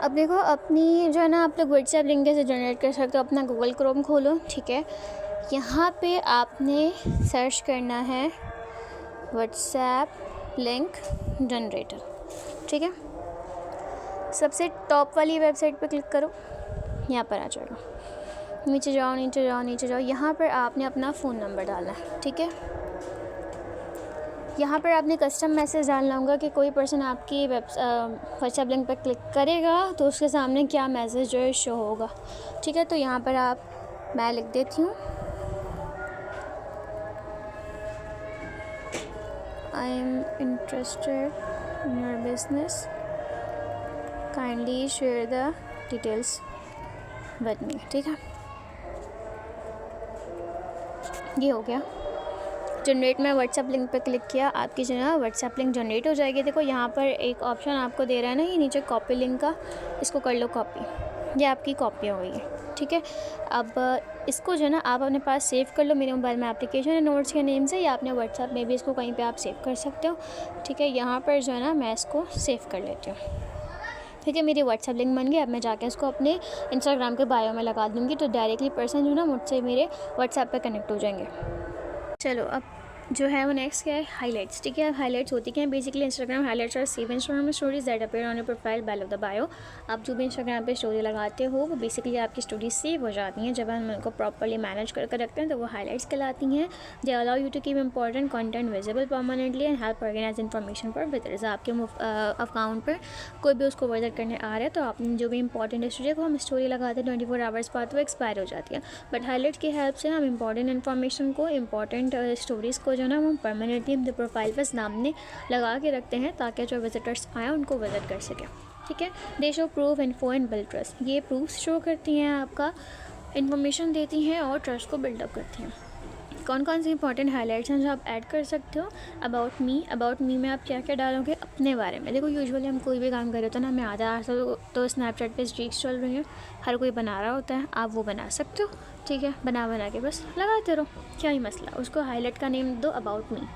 अब देखो अपनी जो है ना, आप लोग व्हाट्सएप लिंक कैसे जनरेट कर सकते हो। अपना गूगल क्रोम खोलो, ठीक है। यहाँ पे आपने सर्च करना है व्हाट्सएप लिंक जनरेटर, ठीक है। सबसे टॉप वाली वेबसाइट पे क्लिक करो, यहाँ पर आ जाएगा। नीचे जाओ नीचे जाओ नीचे जाओ, यहाँ पर आपने अपना फ़ोन नंबर डालना है, ठीक है। यहाँ पर आपने कस्टम मैसेज डालना होगा कि कोई पर्सन आपकी व्हाट्सएप लिंक पर क्लिक करेगा तो उसके सामने क्या मैसेज जो है शो होगा, ठीक है। तो यहाँ पर मैं लिख देती हूँ, I am interested in your business, kindly share the details with me, ठीक है। ये हो गया जनरेट। में व्हाट्सएप लिंक पे क्लिक किया, आपकी जो है व्हाट्सएप लिंक जनरेट हो जाएगी। देखो यहाँ पर एक ऑप्शन आपको दे रहा है ना, ये नीचे कॉपी लिंक का, इसको कर लो कॉपी। ये आपकी कॉपी हो गई है, ठीक है। अब इसको जो है ना आप अपने पास सेव कर लो। मेरे मोबाइल में एप्लीकेशन है नोट्स के नेम से, या अपने व्हाट्सएप में भी इसको कहीं पर आप सेव कर सकते हो, ठीक है। यहाँ पर जो है ना मैं इसको सेव कर लेती हूँ, ठीक है। मेरी व्हाट्सएप लिंक बन गई। अब मैं जाके इसको अपने इंस्टाग्राम के बायो में लगा दूँगी, तो डायरेक्टली पर्सन जो ना मुझसे मेरे व्हाट्सएप पे कनेक्ट हो जाएंगे। चलो अब जो है वो नेक्स्ट क्या है, हाइलाइट्स, ठीक है। हाइलाइट्स होती क्या है, बेसिकली इंस्टाग्राम हाइलाइट्स और save Instagram stories that appear on your profile bellow the bio. आप जो भी इंस्टाग्राम पे स्टोरी लगाते हो वो बेसिकली आपकी स्टोरी सेव हो जाती हैं। जब हम उनको प्रॉपर्ली मैनेज करके रखते हैं तो वो हाइलाइट्स कहलाती हैं। They allow you to keep important content visible permanently and help organise information for visitors. आपके अकाउंट पर कोई भी उसको विजिट करने आ रहा है तो आपने जो भी इंपॉर्टेंट स्टोरी को हम स्टोरी लगाते हैं 24 आवर्स बाद वो एक्सपायर हो जाती है। बट हाईलाइट की हेल्प से हम इंपॉर्टेंट इन्फॉर्मेशन को, इंपॉर्टेंट स्टोरीज़ को जो ना हम परमानेंटली अपने प्रोफाइल पर सामने लगा के रखते हैं ताकि जो विजिटर्स आएँ उनको विजिट कर सकें, ठीक है। दे show proof info and build trust. ये प्रूफ शो करती हैं, आपका इन्फॉर्मेशन देती हैं और ट्रस्ट को बिल्डअप करती हैं। कौन कौन से इंपॉर्टेंट हाइलाइट्स हैं जो आप ऐड कर सकते हो। अबाउट मी में आप क्या क्या डालोगे अपने बारे में। देखो यूजुअली हम कोई भी काम कर रहे होते हैं ना, हमें आधा तो स्नैपचैट पे स्ट्रीक्स चल रही हैं, हर कोई बना रहा होता है, आप वो बना सकते हो, ठीक है। बना के बस लगाते रहो, क्या ही मसला। उसको हाईलाइट का नेम दो अबाउट मी,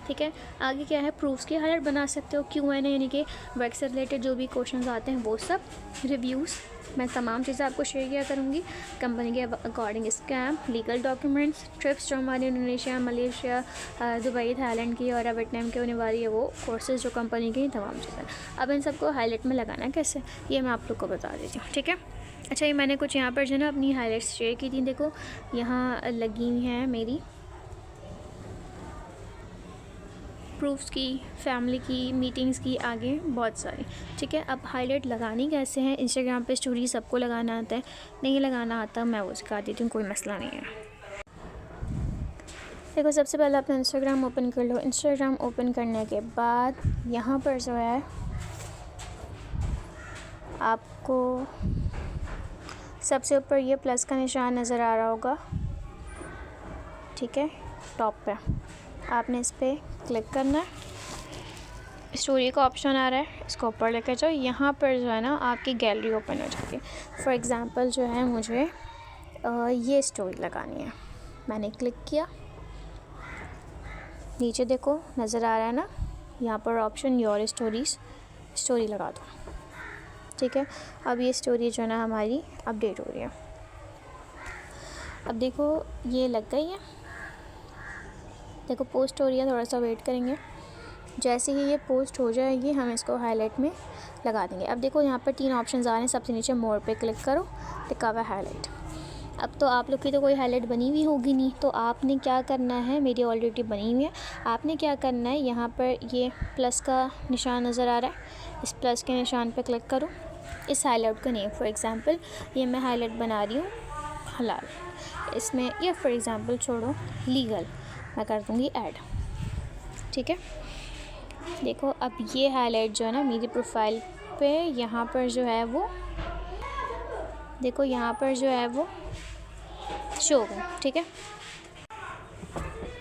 ठीक है। आगे क्या है, प्रूफ्स की हाईलाइट बना सकते हो, Q&A यानी कि वर्क से रिलेटेड जो भी क्वेश्चन आते हैं वो सब, रिव्यूज़, मैं तमाम चीज़ें आपको शेयर किया करूँगी। कंपनी के according scam, legal documents, trips जो हमारी इंडोनेशिया, मलेशिया, दुबई, थाईलैंड की और वियतनाम की होने वाली है, वो कोर्सेज़ जो कंपनी की, तमाम चीज़ें। अब इन सबको हाईलाइट में लगाना कैसे, ये मैं आप लोग को बता देती हूँ, ठीक है। अच्छा, ये मैंने कुछ यहाँ पर जो है ना अपनी हाईलाइट्स शेयर की थी, देखो यहाँ लगी हुई हैं मेरी प्रूफ्स की, फैमिली की, मीटिंग्स की, आगे बहुत सारी, ठीक है। अब हाईलाइट लगानी कैसे है, इंस्टाग्राम पे स्टोरी सबको लगाना आता है, नहीं लगाना आता मैं वो सिखा देती हूँ, कोई मसला नहीं है। देखो सबसे पहले अपना इंस्टाग्राम ओपन कर लो। इंस्टाग्राम ओपन करने के बाद यहाँ पर जो है आपको सबसे ऊपर ये प्लस का निशान नज़र आ रहा होगा, ठीक है, टॉप पे आपने इस पर क्लिक करना है। स्टोरी का ऑप्शन आ रहा है, इसको ऊपर लेकर जाओ। यहाँ पर जो है ना आपकी गैलरी ओपन हो जाती है। फॉर एग्ज़ाम्पल जो है मुझे ये स्टोरी लगानी है, मैंने क्लिक किया, नीचे देखो नज़र आ रहा है ना, यहाँ पर ऑप्शन योर स्टोरीज़, स्टोरी लगा दो, ठीक है। अब ये स्टोरी जो है ना हमारी अपडेट हो रही है। अब देखो ये लग गई है, देखो पोस्ट हो रही है, थोड़ा सा वेट करेंगे। जैसे ही ये पोस्ट हो जाएगी हम इसको हाईलाइट में लगा देंगे। अब देखो यहाँ पर 3 ऑप्शन आ रहे हैं, सबसे नीचे मोर पे क्लिक करो, लिखा हुआ है हाईलाइट। अब तो आप लोग की तो कोई हाईलाइट बनी हुई होगी नहीं, तो आपने क्या करना है, मेरी ऑलरेडी बनी हुई है, आपने क्या करना है, यहाँ पर ये प्लस का निशान नज़र आ रहा है, इस प्लस के निशान पर क्लिक करो। इस हाईलाइट का नेम, फॉर एग्ज़ाम्पल ये मैं हाईलाइट बना रही हूँ हलाल, इसमें ये फॉर एग्ज़ाम्पल छोड़ो लीगल, मैं कर दूँगी ऐड, ठीक है। देखो अब ये हाईलाइट जो है ना मेरी प्रोफाइल पे यहाँ पर जो है वो, देखो यहाँ पर जो है वो शो हो, ठीक है।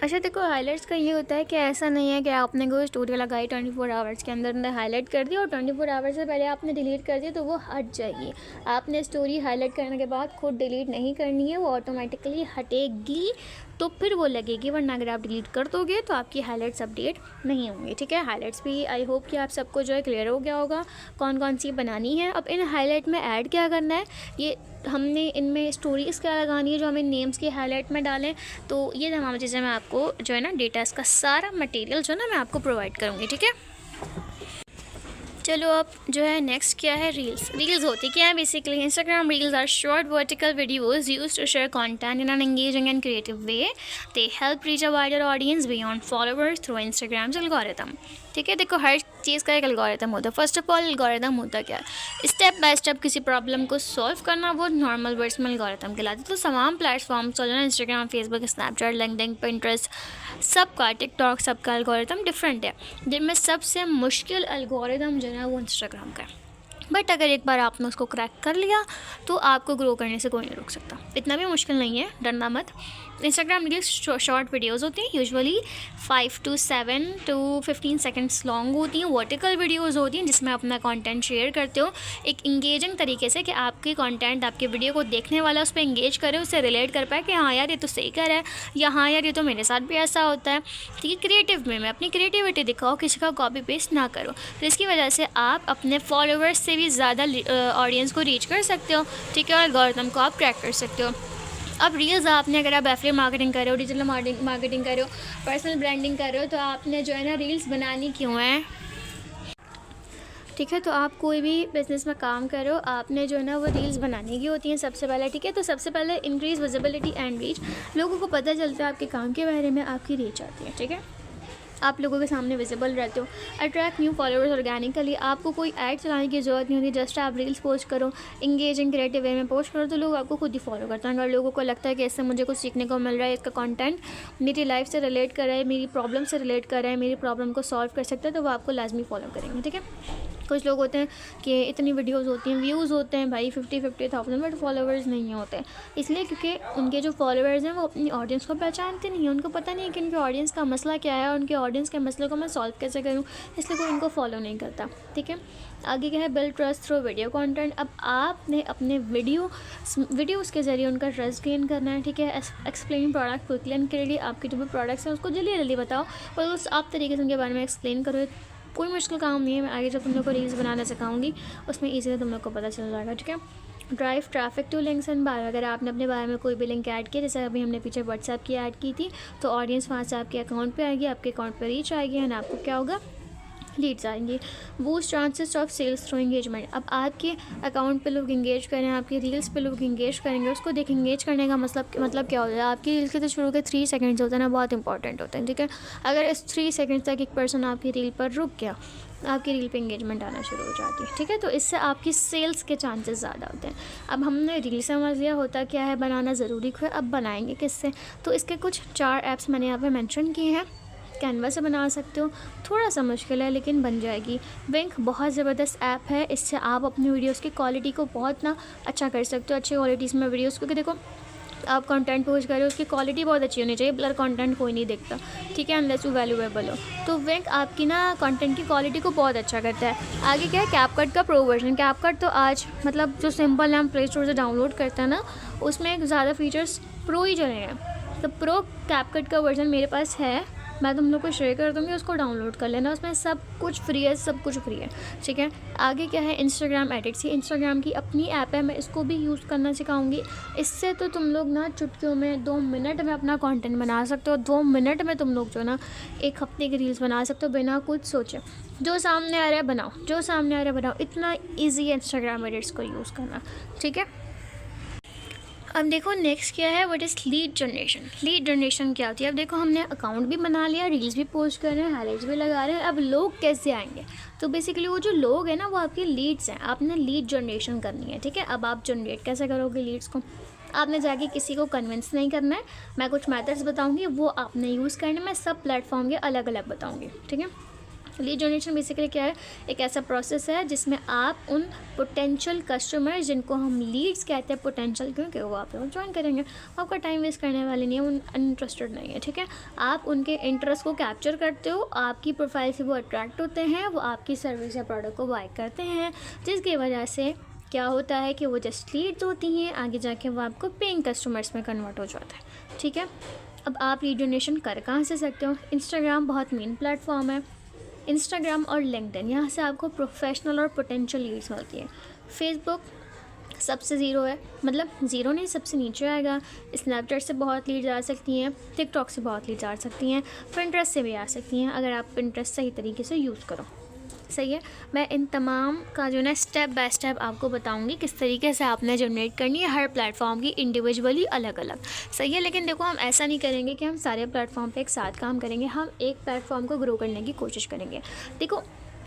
अच्छा देखो, हाइलाइट्स का ये होता है कि ऐसा नहीं है कि आपने कोई स्टोरी लगाई 24 आवर्स के अंदर अंदर हाईलाइट कर दी और 24 आवर्स से पहले आपने डिलीट कर दिया तो वो हट जाएगी। आपने स्टोरी हाईलाइट करने के बाद खुद डिलीट नहीं करनी है, वो ऑटोमेटिकली हटेगी तो फिर वो लगेगी, वरना अगर आप डिलीट कर दोगे तो आपकी हाइलाइट्स अपडेट नहीं होंगी। ठीक है, हाइलाइट्स भी आई होप कि आप सबको जो है क्लियर हो गया होगा कौन कौन सी बनानी है। अब इन हाईलाइट में ऐड क्या करना है, ये हमने इनमें स्टोरीज़ क्या लगानी है जो हमें नेम्स की हाईलाइट में डालें, तो ये तमाम चीज़ें मैं आपको जो है ना डेटा इसका सारा मटेरियल जो है ना मैं आपको प्रोवाइड करूँगी। ठीक है, चलो अब जो है नेक्स्ट क्या है, रील्स होती क्या है basically. Instagram reels are short vertical videos used to share content in an engaging and creative way. They help reach a wider audience beyond followers through Instagram's algorithm. ठीक है, देखो हर चीज़ का एक एल्गोरिथम होता है। फर्स्ट ऑफ ऑल एल्गोरिथम होता क्या है, स्टेप बाय स्टेप किसी प्रॉब्लम को सॉल्व करना, वो नॉर्मल वर्ड्स में एल्गोरिथम कहलाता है। तो तमाम प्लेटफॉर्म्स जो है Instagram, Facebook, Snapchat, LinkedIn, Pinterest, सबका, टिकटॉक, सबका एल्गोरिथम डिफरेंट है, जिनमें सबसे मुश्किल एल्गोरिथम जो है वो इंस्टाग्राम का है। बट अगर एक बार आपने उसको क्रैक कर लिया तो आपको ग्रो करने से कोई नहीं रोक सकता। इतना भी मुश्किल नहीं है, डरना मत। इंस्टाग्राम रील्स शॉर्ट वीडियोस होती हैं, usually 5 to 7 to 15 seconds long होती हैं। वर्टिकल वीडियोस होती हैं जिसमें अपना कंटेंट शेयर करते हो एक इंगेजिंग तरीके से, कि आपके कंटेंट, आपके वीडियो को देखने वाला उस पर इंगेज करे, उससे रिलेट कर पाए कि हाँ यार ये तो सही कर रहा है, या हाँ यार ये तो मेरे साथ भी ऐसा होता है। ठीक है, क्रिएटिव में अपनी क्रिएटिविटी दिखाओ, किसी का कॉपी पेस्ट ना करो। तो इसकी वजह से आप अपने फॉलोअर्स से भी ज़्यादा ऑडियंस को रीच कर सकते हो। ठीक है, और एल्गोरिथम को आप क्रैक कर सकते हो। अब रील्स आपने, अगर आप एफिलिएट मार्केटिंग कर रहे हो, डिजिटल मार्केटिंग कर रहे हो, पर्सनल ब्रांडिंग कर रहे हो, तो आपने जो है ना रील्स बनानी क्यों है। ठीक है, तो आप कोई भी बिज़नेस में काम कर रहे हो, आपने जो है ना वो रील्स बनाने की होती हैं सबसे पहले। ठीक है, तो सबसे पहले इंक्रीज़ विजिबिलिटी एंड रीच, लोगों को पता चलता है आपके काम के बारे में, आपकी रीच आती है। ठीक है, आप लोगों के सामने विजिबल रहते हो। अट्रैक्ट न्यू फॉलोअर्स ऑर्गेनिकली, आपको कोई ऐड चलाने की ज़रूरत नहीं होती, जस्ट आप रील्स पोस्ट करो, इंगेजिंग क्रिएटिव वे में पोस्ट करो, तो लोग आपको खुद ही फॉलो करते हैं। अगर लोगों को लगता है कि इससे मुझे कुछ सीखने को मिल रहा है, इसका कंटेंट मेरी लाइफ से रिलेट कर रहा है, मेरी प्रॉब्लम से रिलेट कर रहा है, मेरी प्रॉब्लम को सॉल्व कर सकता है, तो वो आपको लाजमी फॉलो करेंगे। ठीक है, कुछ लोग होते हैं कि इतनी वीडियोज़ होती हैं, व्यूज़ होते हैं भाई 50,000, बट फॉलोअर्स नहीं होते, इसलिए क्योंकि उनके जो फॉलोअर्स हैं वो अपनी ऑडियंस को पहचानते नहीं हैं। उनको पता नहीं है कि उनके ऑडियंस का मसला क्या है और उनके ऑडियंस के मसले को मैं सॉल्व कैसे करूँ, इसलिए कोई इनको फॉलो नहीं करता। ठीक है, आगे क्या है, build trust through video content. अब आपने अपने वीडियोज़ के ज़रिए उनका ट्रस्ट गेन करना है। ठीक है, explain product quickly and clearly, आपके जो भी प्रोडक्ट्स हैं उसको जल्दी जल्दी बताओ और उस आप तरीके से उनके बारे में एक्सप्लेन करो। कोई मुश्किल काम नहीं है, मैं आगे जब तुम लोग को रील्स बनाना सिखाऊंगी उसमें ईज़िली तुम लोग को पता चल जाएगा। ठीक है, drive traffic to links and bio, अगर आपने अपने बारे में कोई भी लिंक ऐड किया, जैसे अभी हमने पीछे व्हाट्सएप की ऐड की थी, तो ऑडियंस वहाँ से आपके अकाउंट पे आएगी, आपके अकाउंट पे रीच आएगी एंड आपको क्या होगा, लीड्स आएंगी। Boost chances of sales through engagement, अब आपके अकाउंट पे लोग इंगेज करें, आपकी रील्स पे लोग इंगेज करेंगे, उसको देख इंगेज करने का मतलब क्या होता है, आपकी रील्स के तो शुरू के 3 सेकंड्स होते हैं ना, बहुत इंपॉर्टेंट होते हैं। ठीक है, अगर इस 3 सेकंड्स तक एक पर्सन आपकी रील पर रुक गया, आपकी रील पे इंगेजमेंट आना शुरू हो जाती है। ठीक है, तो इससे आपकी सेल्स के चांसेस ज़्यादा होते हैं। अब हमने रील समझ लिया होता क्या है, बनाना ज़रूरी है, अब बनाएंगे किससे, तो इसके कुछ 4 ऐप्स मैंने यहाँ पे मेंशन किए हैं। कैनवा से बना सकते हो, थोड़ा सा मुश्किल है लेकिन बन जाएगी। विंक बहुत ज़बरदस्त ऐप है, इससे आप अपनी वीडियोस की क्वालिटी को बहुत ना अच्छा कर सकते हो, अच्छी क्वालिटीज़ में वीडियोस, क्योंकि देखो आप कंटेंट पोस्ट कर रहे हो उसकी क्वालिटी बहुत अच्छी होनी चाहिए, ब्लर कंटेंट कोई नहीं देखता। ठीक है, अनलेस वो वैल्यूएबल हो, तो विंक आपकी ना कंटेंट की क्वालिटी को बहुत अच्छा करता है। आगे क्या है, कैपकट का प्रो वर्जन। कैपकट तो आज मतलब जो सिंपल है हम प्ले स्टोर से डाउनलोड करते हैं ना, उसमें ज़्यादा फीचर्स प्रो ही चले हैं। तो प्रो कैपकट का वर्जन मेरे पास है, मैं तुम लोग को शेयर कर दूँगी, उसको डाउनलोड कर लेना, उसमें सब कुछ फ्री है, सब कुछ फ्री है। ठीक है, आगे क्या है, इंस्टाग्राम एडिट्स, ये इंस्टाग्राम की अपनी ऐप है, मैं इसको भी यूज़ करना सिखाऊंगी। इससे तो तुम लोग ना चुटकियों में 2 मिनट में अपना कंटेंट बना सकते हो, 2 मिनट में तुम लोग जो ना 1 हफ्ते की रील्स बना सकते हो बिना कुछ सोचे, जो सामने आ रहा है बनाओ, जो सामने आ रहा है बनाओ, इतना ईजी है इंस्टाग्राम एडिट्स को यूज़ करना। ठीक है, अब देखो नेक्स्ट क्या है, what is lead generation. Lead generation क्या होती है, अब देखो हमने अकाउंट भी बना लिया, रील्स भी पोस्ट कर रहे हैं, हाइलाइट्स भी लगा रहे हैं, अब लोग कैसे आएंगे, तो बेसिकली वो जो लोग हैं ना वो आपके लीड्स हैं, आपने लीड जनरेशन करनी है। ठीक है, अब आप जनरेट कैसे करोगे लीड्स को, आपने जाके किसी को कन्विंस नहीं करना है, मैं कुछ मेथड्स बताऊँगी वो आपने यूज़ करने में, सब प्लेटफॉर्म के अलग अलग बताऊँगी। ठीक है, लीड जनरेशन बेसिकली क्या है, एक ऐसा प्रोसेस है जिसमें आप उन पोटेंशियल कस्टमर जिनको हम लीड्स कहते हैं, पोटेंशियल क्योंकि वो आप लोग ज्वाइन करेंगे, आपका टाइम वेस्ट करने वाले नहीं है, उन अनइंटरेस्टेड नहीं है, ठीक है। आप उनके इंटरेस्ट को कैप्चर करते हो, आपकी प्रोफाइल से वो अट्रैक्ट होते हैं, वो आपकी सर्विस या प्रोडक्ट को बाय करते हैं, जिसकी वजह से क्या होता है कि वो जस्ट लीड्स होती हैं, आगे जाके वो आपको पेइंग कस्टमर्स में कन्वर्ट हो जाता है, ठीक है। अब आप लीड जनरेशन कर कहाँ से सकते हो, इंस्टाग्राम बहुत मेन प्लेटफॉर्म है, इंस्टाग्राम और लिंक्डइन, यहाँ से आपको प्रोफेशनल और पोटेंशियल लीड्स मिलती है। फेसबुक सबसे ज़ीरो है, मतलब ज़ीरो नहीं, सबसे नीचे आएगा। स्नैपचैट से बहुत लीड्स आ सकती हैं, टिकटॉक से बहुत लीड्स आ सकती हैं, पिंटरेस्ट से भी आ सकती हैं, अगर आप पिंटरेस्ट सही तरीके से यूज़ करो, सही है। मैं इन तमाम का जो है स्टेप बाय स्टेप आपको बताऊंगी किस तरीके से आपने जनरेट करनी है हर प्लेटफॉर्म की इंडिविजुअली अलग अलग, सही है। लेकिन देखो हम ऐसा नहीं करेंगे कि हम सारे प्लेटफॉर्म पे एक साथ काम करेंगे, हम एक प्लेटफॉर्म को ग्रो करने की कोशिश करेंगे। देखो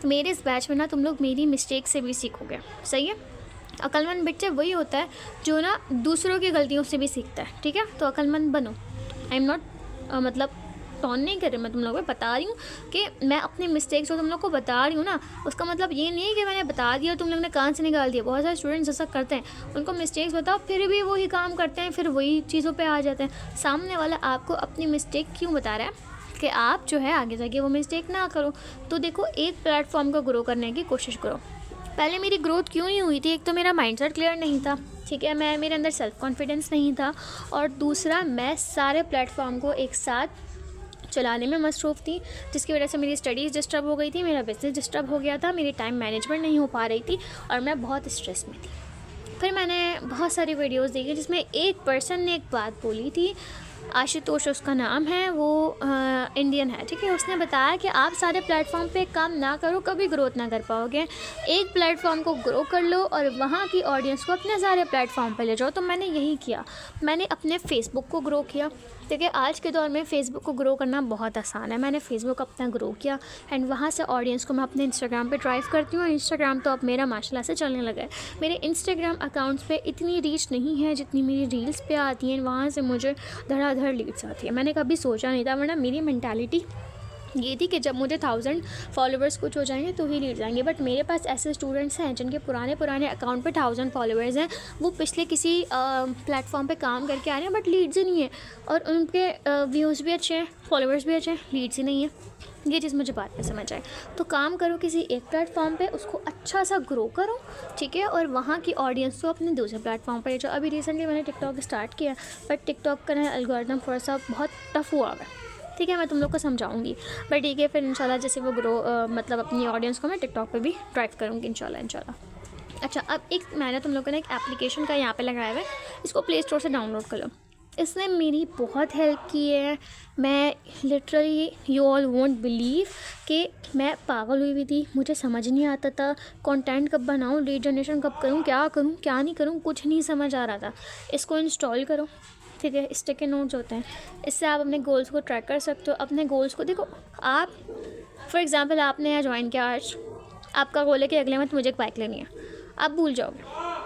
मेरे इस बैच में ना तुम लोग मेरी मिस्टेक से भी सीखोगे, सही है। अक्लमंद बच्चा वही होता है जो ना दूसरों की गलतियों से भी सीखता है, ठीक है। तो अक्लमंद बनो। आई एम नॉट मतलब टॉन नहीं कर रही, मैं तुम लोगों को बता रही हूँ कि मैं अपनी मिस्टेक्स जो तुम लोग को बता रही हूँ ना, उसका मतलब ये नहीं है कि मैंने बता दिया तुम लोग ने कान से निकाल दिया। बहुत सारे स्टूडेंट्स ऐसा करते हैं, उनको मिस्टेक्स बताओ फिर भी वही काम करते हैं, फिर वही चीज़ों पे आ जाते हैं। सामने वाला आपको अपनी मिस्टेक क्यों बता रहा है कि आप जो है आगे जाके वो मिस्टेक ना करो। तो देखो एक प्लेटफॉर्म को ग्रो करने की कोशिश करो। पहले मेरी ग्रोथ क्यों नहीं हुई थी, एक तो मेरा माइंडसेट क्लियर नहीं था, ठीक है, मेरे अंदर सेल्फ कॉन्फिडेंस नहीं था, और दूसरा मैं सारे प्लेटफॉर्म को एक साथ चलाने में मसरूफ़ थी, जिसकी वजह से मेरी स्टडीज़ डिस्टर्ब हो गई थी, मेरा बिज़नेस डिस्टर्ब हो गया था, मेरी टाइम मैनेजमेंट नहीं हो पा रही थी, और मैं बहुत स्ट्रेस में थी। फिर मैंने बहुत सारी वीडियोस देखी जिसमें एक पर्सन ने एक बात बोली थी, आशुतोष उसका नाम है, वो इंडियन है, ठीक है। उसने बताया कि आप सारे प्लेटफॉर्म पे काम ना करो, कभी ग्रोथ ना कर पाओगे, एक प्लेटफॉर्म को ग्रो कर लो और वहाँ की ऑडियंस को अपने सारे प्लेटफॉर्म पे ले जाओ। तो मैंने यही किया, मैंने अपने फेसबुक को ग्रो किया, ठीक है। आज के दौर में फ़ेसबुक को ग्रो करना बहुत आसान है, मैंने फ़ेसबुक अपना ग्रो किया एंड वहाँ से ऑडियंस को मैं अपने इंस्टाग्राम पे ड्राइव करती हूँ। इंस्टाग्राम तो अब मेरा माशाल्लाह से चलने लगा है। मेरे इंस्टाग्राम अकाउंट्स पे इतनी रीच नहीं है जितनी मेरी रील्स पे आती हैं, वहाँ से मुझे धड़ाधड़ लीड्स आती है। मैंने कभी सोचा नहीं था, वरना मेरी मेंटालिटी ये थी कि जब मुझे 1000 फॉलोवर्स कुछ हो जाएंगे तो ही लीड्स आएंगे। बट मेरे पास ऐसे स्टूडेंट्स हैं जिनके पुराने अकाउंट पे 1000 फॉलोवर्स हैं, वो पिछले किसी प्लेटफॉर्म पे काम करके आ रहे हैं बट लीड्स ही नहीं है, और उनके व्यूज़ भी अच्छे हैं, फॉलोवर्स भी अच्छे हैं, लीड्स ही नहीं है। ये चीज़ मुझे बाद में समझ आए। तो काम करो किसी एक प्लेटफॉर्म पे, उसको अच्छा सा ग्रो करो, ठीक है, और वहाँ की ऑडियंस को अपने दूसरे प्लेटफॉर्म पर ले जाओ। अभी रिसेंटली मैंने टिकटॉक स्टार्ट किया, बट टिकटॉक का एल्गोरिथम थोड़ा सा बहुत टफ हुआ है, ठीक है, मैं तुम लोग को समझाऊंगी। बट ठीक है, फिर इंशाल्लाह जैसे वो ग्रो मतलब अपनी ऑडियंस को मैं टिकटॉक पे भी ड्राइव करूँगी इंशाल्लाह। अच्छा, अब एक मैंने तुम लोगों ने एक एप्लीकेशन का यहाँ पे लगाया हुआ है, इसको प्ले स्टोर से डाउनलोड कर लो। इसने मेरी बहुत हेल्प की है। मैं literally, you all won't believe कि मैं पागल हुई थी, मुझे समझ नहीं आता था कंटेंट कब बनाऊँ, लीड जनरेशन कब करूँ, क्या नहीं करूँ, कुछ नहीं समझ आ रहा था। इसको इंस्टॉल करो, ठीक है। स्टिकी नोट्स होते हैं, इससे आप अपने गोल्स को ट्रैक कर सकते हो। अपने गोल्स को देखो, आप फॉर एग्जांपल आपने यहाँ ज्वाइन किया, आज आपका गोल है कि अगले मंथ मुझे एक बाइक लेनी है, आप भूल जाओगे।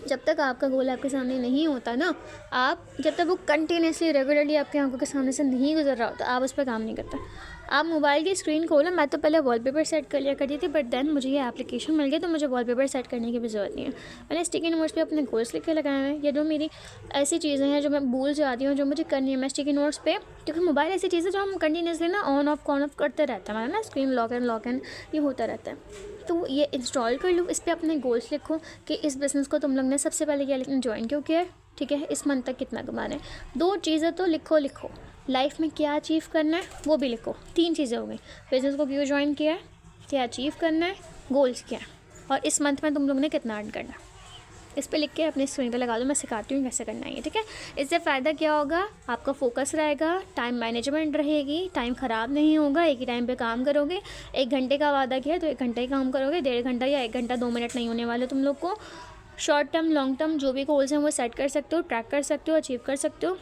जब तक आपका गोल आपके सामने नहीं होता ना, आप जब तक वो कंटिन्यूसली रेगुलरली आपकी आंखों के सामने से नहीं गुजर रहा होता, आप उस पर काम नहीं करते। आप मोबाइल की स्क्रीन खोलो, मैं तो पहले वॉलपेपर सेट कर लिया करती थी, बट देन मुझे ये एप्लीकेशन मिल गया तो मुझे वॉलपेपर सेट करने की भी ज़रूरत नहीं है। मैंने स्टिकी नोट्स पे अपने गोल्स लिख के लगाए हुए हैं। ये जो मेरी ऐसी चीज़ें हैं जो मैं भूल जाती हूँ, जो मुझे करनी है, मैं स्टिकी नोट्स पे, क्योंकि मोबाइल ऐसी चीज़ है जो हम कंटिन्यूसली ना ऑन ऑफ करते रहते हैं, हमारा ना स्क्रीन लॉक एंड ये होता रहता है। तो ये इंस्टॉल कर लो, इस पर अपने गोल्स लिखो कि इस बिज़नेस को तुम लोग ने सबसे पहले क्या लिखना, ज्वाइन क्यों किया है, ठीक है, इस मंथ तक कितना कमाना है। 2 चीज़ें तो लिखो, लाइफ में क्या अचीव करना है वो भी लिखो। 3 चीज़ें हो गई, बिज़नेस को क्यों ज्वाइन किया है, क्या अचीव करना है, गोल्स क्या है, और इस मंथ में तुम लोग ने कितना अर्न करना है। इस पे लिख के अपनी स्क्रीन पे लगा दो, मैं सिखाती हूँ कैसे करना है, ठीक है। इससे फ़ायदा क्या होगा, आपका फोकस रहेगा, टाइम मैनेजमेंट रहेगी, टाइम ख़राब नहीं होगा, एक ही टाइम पे काम करोगे। 1 घंटे का वादा किया तो 1 घंटे ही काम करोगे, 1.5 घंटा या 1 घंटा 2 मिनट नहीं होने वाले तुम लोग को। शॉर्ट टर्म लॉन्ग टर्म जो भी गोल्स हैं वो सेट कर सकते हो, ट्रैक कर सकते हो, अचीव कर सकते हो।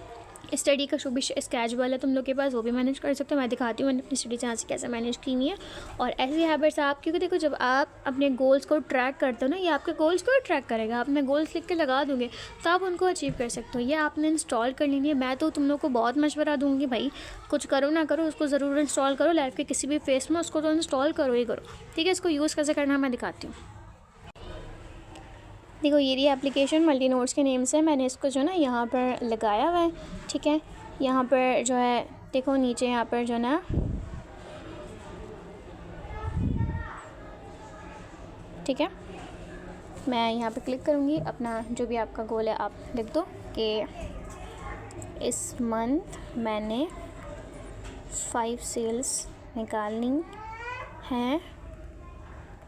स्टडी का जो भी स्केजुअल है तुम लोग के पास वो भी मैनेज कर सकते हो। मैं दिखाती हूँ मैंने अपनी स्टडी यहाँ से कैसे मैनेज की हुई है। और ऐसी हैबिट्स आप, क्योंकि देखो जब आप अपने गोल्स को ट्रैक करते हो ना, ये आपके गोल्स को ट्रैक करेगा। आप अपने गोल्स लिख के लगा दोगे तो आप उनको अचीव कर सकते हो। ये आपने इंस्टॉल कर लेनी है। मैं तो तुम लोग को बहुत मशवरा दूँगी भाई, कुछ करो ना करो उसको ज़रूर इंस्टॉल करो। लाइफ के किसी भी फेस में उसको तो इंस्टॉल करो ही करो, ठीक है। इसको यूज़ कैसे करना है मैं दिखाती हूँ। देखो ये रही एप्लीकेशन मल्टी नोट्स के नेम से। मैंने इसको जो ना यहाँ पर लगाया हुआ है, ठीक है। यहाँ पर जो है देखो नीचे यहाँ पर जो ना, ठीक है, मैं यहाँ पर क्लिक करूँगी। अपना जो भी आपका गोल है आप लिख दो कि इस मंथ मैंने 5 सेल्स निकालनी हैं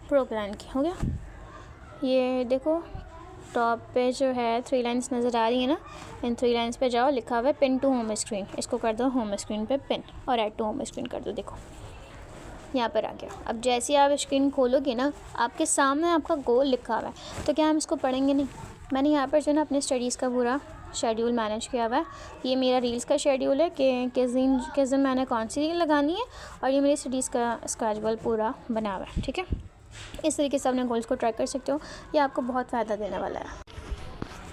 प्रोग्राम की। हो गया। ये देखो टॉप पे जो है 3 लाइन्स नज़र आ रही है ना, इन 3 लाइन्स पे जाओ, लिखा हुआ है पिन टू होम स्क्रीन। इसको कर दो होम स्क्रीन पे पिन और ऐड टू होम स्क्रीन कर दो। देखो यहाँ पर आ गया। अब जैसे ही आप स्क्रीन खोलोगे ना, आपके सामने आपका गोल लिखा हुआ है। तो क्या हम इसको पढ़ेंगे नहीं? मैंने यहाँ पर जो है ना अपने स्टडीज़ का पूरा शेड्यूल मैनेज किया हुआ है। ये मेरा रील्स का शेड्यूल है कि किस दिन मैंने कौन सी रील लगानी है, और ये मेरी स्टडीज़ का स्केजुअल पूरा बना हुआ है, ठीक है। इस तरीके से अपने गोल्स को ट्रैक कर सकते हो। ये आपको बहुत फ़ायदा देने वाला है।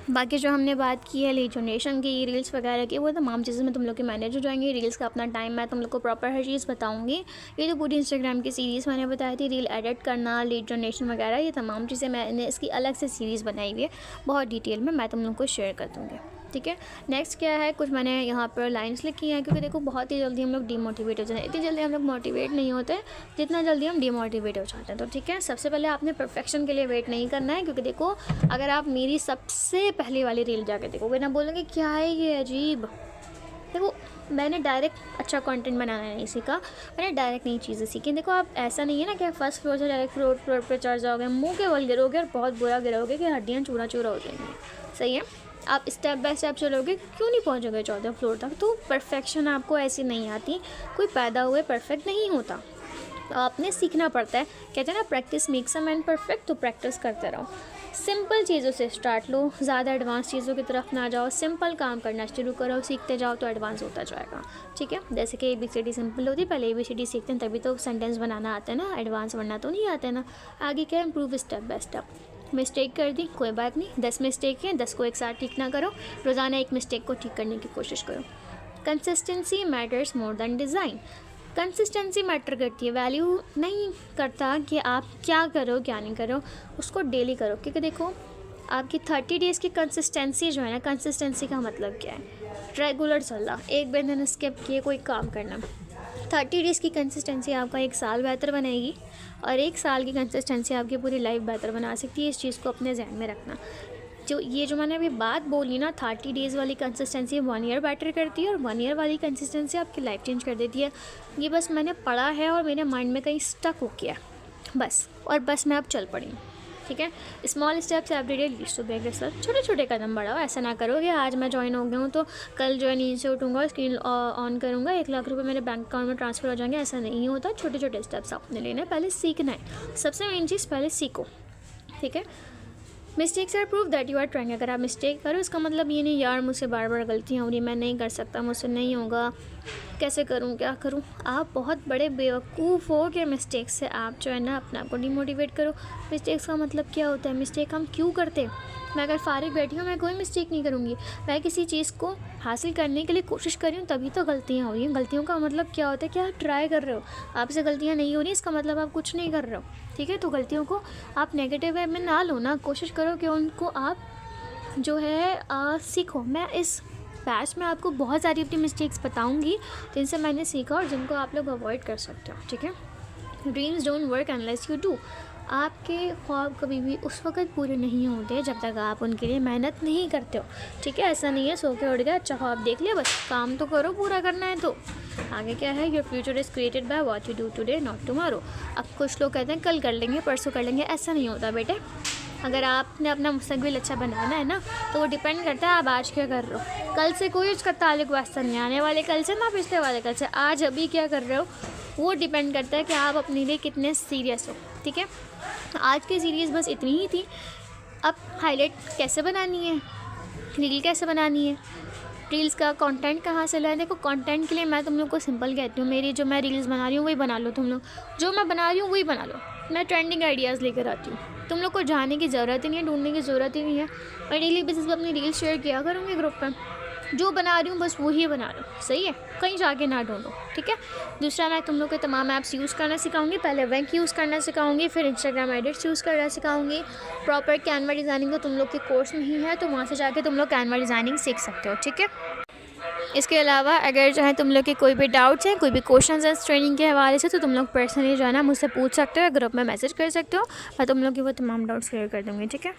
बाकी जो हमने बात की है लीड जनरेशन की, रील्स वगैरह की, वो तमाम चीज़ें में तुम लोग की मैनेज हो जाएंगी। रील्स का अपना टाइम मैं तुम लोग को प्रॉपर हर चीज़ बताऊंगी। ये तो पूरी इंस्टाग्राम की सीरीज़ मैंने बताई थी, रील एडिट करना, लीड जनरेशन वगैरह, ये तमाम चीज़ें मैंने इसकी अलग से सीरीज़ बनाई हुई है, बहुत डिटेल में मैं तुम लोग को शेयर कर दूँगी, ठीक है। नेक्स्ट क्या है, कुछ मैंने यहाँ पर लाइंस लिखी हैं, क्योंकि देखो बहुत ही जल्दी हम लोग डीमोटिवेट हो जाते हैं। इतनी जल्दी हम लोग मोटिवेट नहीं होते जितना जल्दी हम डीमोटिवेट हो जाते हैं। तो ठीक है, सबसे पहले आपने परफेक्शन के लिए वेट नहीं करना है, क्योंकि देखो अगर आप मेरी सबसे पहली वाली रील जाके देखोगे ना, बोलोगे क्या है ये अजीब। देखो मैंने डायरेक्ट अच्छा कंटेंट बनाना नहीं सीखा, मैंने डायरेक्ट नई चीज़ें सीखी। देखो आप ऐसा नहीं है ना कि आप फर्स्ट फ्लोर से डायरेक्ट फ्लोर पर चढ़ जाओगे, मुँह के बल गिरोगे और बहुत बुरा गिरोगे कि हड्डियाँ चूरा चूरा हो जाएंगी, सही है। आप स्टेप बाय स्टेप चलोगे, क्यों नहीं पहुंचोगे 14 फ्लोर तक। तो परफेक्शन आपको ऐसी नहीं आती, कोई पैदा हुए परफेक्ट नहीं होता, तो आपने सीखना पड़ता है। कहते हैं ना practice makes a man perfect, तो प्रैक्टिस करते रहो। सिंपल चीज़ों से स्टार्ट लो, ज़्यादा एडवांस चीज़ों की तरफ ना जाओ, सिंपल काम करना शुरू करो, सीखते जाओ तो एडवांस होता जाएगा, ठीक है। जैसे कि ABCD सिंपल होती है, पहले ABCD सीखते हैं तभी तो सेंटेंस बनाना आता है ना, एडवांस वरना तो नहीं आता है ना। आगे क्या, improve step by step. Mistake कर दी कोई बात नहीं, 10 मिस्टेक हैं, 10 को एक साथ ठीक ना करो, रोज़ाना एक मिस्टेक को ठीक करने की कोशिश करो। Consistency matters more than design. Consistency matter करती है, वैल्यू नहीं करता कि आप क्या करो क्या नहीं करो, उसको डेली करो। क्योंकि देखो आपकी 30 डेज़ की कंसिस्टेंसी जो है ना, कंसिस्टेंसी का मतलब क्या है, रेगुलर चलना, एक भी दिन स्किप किए कोई काम करना। 30 डेज़ की कंसिस्टेंसी आपका 1 साल बेहतर बनाएगी, और 1 साल की कंसिस्टेंसी आपकी पूरी लाइफ बेहतर बना सकती है। इस चीज़ को अपने जहन में रखना। जो मैंने अभी बात बोली ना, 30 डेज़ वाली कंसिस्टेंसी 1 ईयर बेटर करती है, और 1 ईयर वाली कंसिस्टेंसी आपकी लाइफ चेंज कर देती है। ये बस मैंने पढ़ा है और मेरे माइंड में कहीं स्टक हो गया बस, और बस मैं अब चल पड़ी, ठीक है। Small steps everyday leads to big result. छोटे छोटे कदम बढ़ाओ। ऐसा ना करो कि आज मैं ज्वाइन हो गया हूँ तो कल जो है नींद से उठूँगा, स्क्रीन ऑन करूँगा, 1 लाख रुपए मेरे बैंक अकाउंट में ट्रांसफ़र हो जाएंगे। ऐसा नहीं होता। छोटे छोटे स्टेप्स आपने लेने, पहले सीखना है। सबसे मेन चीज़ पहले सीखो, ठीक है। Mistakes are proof that you are trying. अगर आप मिस्टेक करो इसका मतलब ये नहीं यार मुझसे बार बार गलतियाँ हो रही, मैं नहीं कर सकता, मुझसे नहीं होगा, कैसे करूँ, क्या करूँ। आप बहुत बड़े बेवकूफ़ हो कि मिस्टेक से आप जो है ना अपने आप को डिमोटिवेट करो। मिस्टेक्स का मतलब क्या होता है, मिस्टेक हम क्यों करते हैं। मैं अगर फारिग बैठी हूँ, मैं कोई मिस्टेक नहीं करूँगी, मैं किसी चीज़ को हासिल करने के लिए कोशिश कर रही हूँ, तभी तो गलतियाँ हो रही हैं। गलतियों का मतलब क्या होता है कि आप ट्राई कर रहे हो, आपसे गलतियाँ नहीं हो रही, इसका मतलब आप कुछ नहीं कर रहे हो, ठीक है। तो गलतियों को आप नेगेटिव वे में ना लो ना, कोशिश करो कि उनको आप जो है सीखो। मैं इस बैच में आपको बहुत सारी अपनी मिस्टेक्स बताऊँगी जिनसे मैंने सीखा और जिनको आप लोग अवॉइड कर सकते हो, ठीक है। Dreams don't work unless you do. आपके ख्वाब कभी भी उस वक्त पूरे नहीं होते जब तक आप उनके लिए मेहनत नहीं करते हो, ठीक है। ऐसा नहीं है सो के उठ गया, अच्छा ख्वाब देख लिया, बस काम तो करो, पूरा करना है। तो आगे क्या है, your future is created by what you do today not tomorrow. अब कुछ लोग कहते हैं कल कर लेंगे, परसों कर लेंगे, ऐसा नहीं होता बेटे। अगर आपने अपना मुस्तकबिल अच्छा बनाना है ना, तो वो डिपेंड करता है आप आज क्या कर रहे हो। कल से कोई उसका ताल्लुक वास्ता नहीं, आने वाले कल से ना पिछले वाले कल से, आज अभी क्या कर रहे हो वो डिपेंड करता है कि आप अपने लिए कितने सीरियस हो, ठीक है। आज की सीरीज़ बस इतनी ही थी। अब हाईलाइट कैसे बनानी है, रील कैसे बनानी है, रील्स का कंटेंट कहाँ से लाए? देखो कंटेंट के लिए मैं तुम लोग को सिंपल कहती हूँ, मेरी जो मैं रील्स बना रही हूँ वही बना लो तुम लोग, जो मैं बना रही हूँ वही बना लो। मैं ट्रेंडिंग आइडियाज़ लेकर आती हूँ, तुम लोग को जाने की ज़रूरत ही नहीं है, ढूंढने की ज़रूरत ही नहीं है। मैं डेली बेसिस पर अपनी रील्स शेयर किया करूँगी ग्रुप पर, जो बना रही हूँ बस वही बना लो, सही है, कहीं जाके ना ढूंढो, ठीक है। दूसरा, मैं तुम लोग के तमाम ऐप्स यूज़ करना सिखाऊंगी। पहले वेंक यूज़ करना सिखाऊंगी, फिर इंस्टाग्राम एडिट्स यूज़ करना सिखाऊंगी। प्रॉपर कैनवा डिज़ाइनिंग तो तुम लोग के कोर्स में ही है, तो वहाँ से जाके तुम लोग कैनवा डिज़ाइनिंग सीख सकते हो, ठीक है। इसके अलावा अगर जो है तुम लोग के कोई भी डाउट्स हैं, कोई भी क्वेश्चंस हैं इस ट्रेनिंग के हवाले से, तो तुम लोग पर्सनली जो है ना मुझसे पूछ सकते हो, ग्रुप में मैसेज कर सकते हो, मैं तुम लोग की वो तमाम डाउट्स क्लियर कर दूँगी, ठीक है।